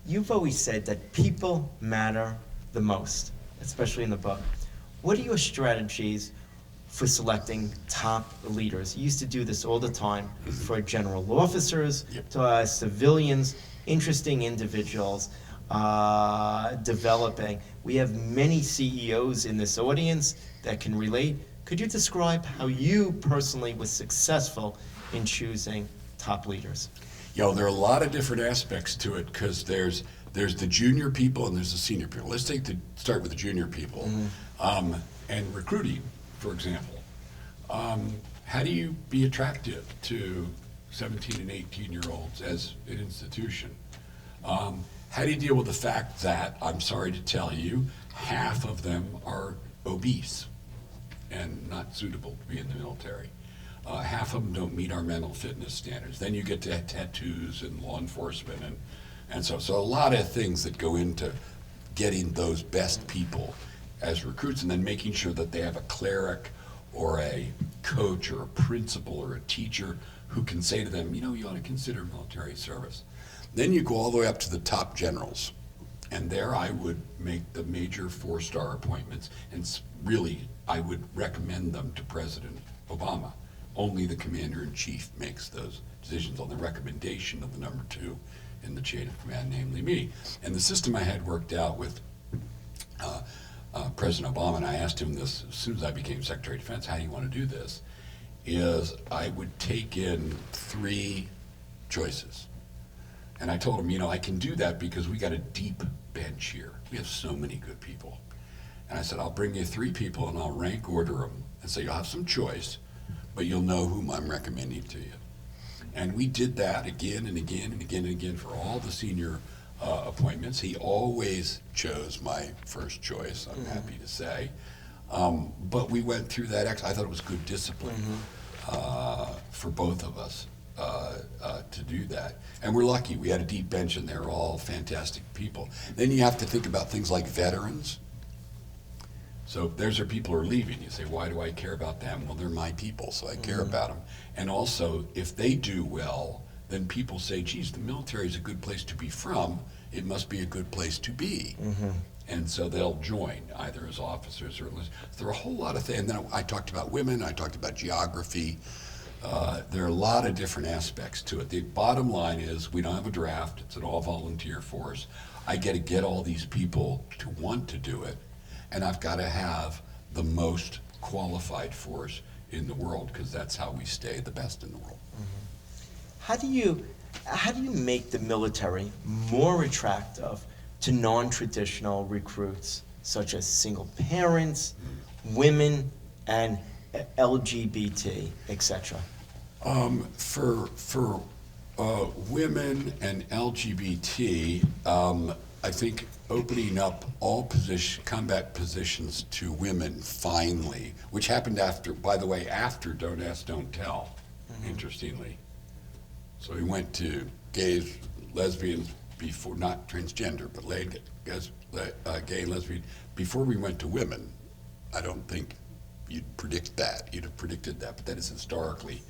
You've always said that people matter the most, especially in the book. What are your strategies for selecting top leaders? You used to do this all the time for general officers, Yep. to civilians, interesting individuals, developing. We have many CEOs in this audience that can relate. Could you describe how you personally was successful in choosing top leaders? There are a lot of different aspects to it because there's the junior people and there's the senior people. Let's start with the junior people. And recruiting, for example. How do you be attractive to 17 and 18-year-olds as an institution? How do you deal with the fact that, I'm sorry to tell you, half of them are obese and not suitable to be in the military? Half of them don't meet our mental fitness standards. Then you get to tattoos and law enforcement and so a lot of things that go into getting those best people as recruits, and then making sure that they have a cleric or a coach or a principal or a teacher who can say to them, you ought to consider military service. Then you go all the way up to the top generals. And there I would make the major 4-star appointments, and really I would recommend them to President Obama. Only the commander-in-chief makes those decisions on the recommendation of the number 2 in the chain of command, namely me. And the system I had worked out with President Obama, and I asked him this as soon as I became Secretary of Defense, how do you want to do this, is I would take in 3 choices. And I told him, I can do that because we got a deep bench here. We have so many good people. And I said, I'll bring you 3 people and I'll rank order them and say, you'll have some choice, but you'll know whom I'm recommending to you. And we did that again and again and again and again for all the senior appointments. He always chose my first choice, I'm happy to say. But we went through that. I thought it was good discipline for both of us to do that. And we're lucky. We had a deep bench and they're all fantastic people. Then you have to think about things like veterans. So there's our people who are leaving. You say, why do I care about them? Well, they're my people, so I care about them. And also, if they do well, then people say, geez, the military is a good place to be from. It must be a good place to be. And so they'll join, either as officers or enlisted. There are a whole lot of things. And then I talked about women. I talked about geography. There are a lot of different aspects to it. The bottom line is we don't have a draft. It's an all-volunteer force. I get to get all these people to want to do it. And I've got to have the most qualified force in the world because that's how we stay the best in the world. How do you make the military more attractive to non-traditional recruits, such as single parents, women, and LGBT, etc.? For women and LGBT, I think opening up all combat positions to women finally, which happened after, by the way, after Don't Ask, Don't Tell, interestingly. So we went to gays, lesbians, before, not transgender, but gay and lesbian, before we went to women. I don't think you'd predict that. You'd have predicted that, but that is historically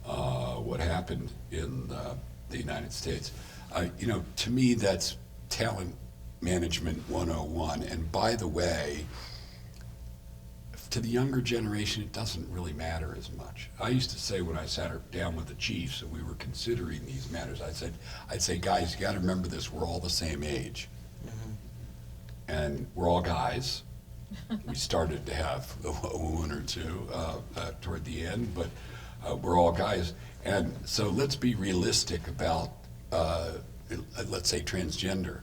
what happened in the United States. To me, that's talent management 101. And by the way, to the younger generation, it doesn't really matter as much. I used to say when I sat down with the chiefs and we were considering these matters, I'd say, guys, you got to remember this, we're all the same age. And we're all guys. We started to have a woman or two toward the end, but we're all guys. And so let's be realistic about, let's say, transgender.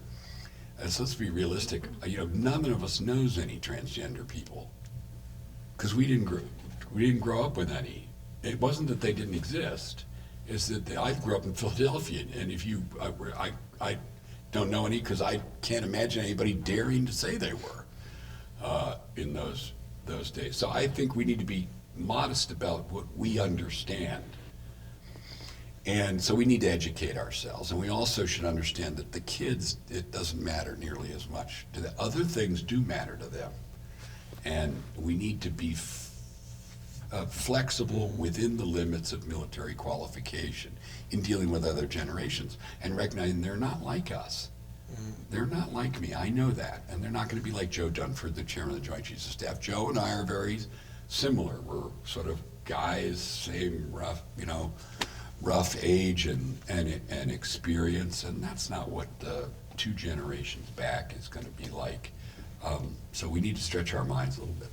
So let's be realistic. None of us knows any transgender people because we didn't grow up with any. It wasn't that they didn't exist. It's that I grew up in Philadelphia, and I don't know any because I can't imagine anybody daring to say they were in those days. So I think we need to be modest about what we understand. And so we need to educate ourselves. And we also should understand that the kids, it doesn't matter nearly as much to them. Other things do matter to them. And we need to be flexible within the limits of military qualification in dealing with other generations and recognizing they're not like us. They're not like me. I know that. And they're not going to be like Joe Dunford, the chairman of the Joint Chiefs of Staff. Joe and I are very similar. We're sort of guys, same rough age and experience, and that's not what 2 generations back is going to be like. So we need to stretch our minds a little bit.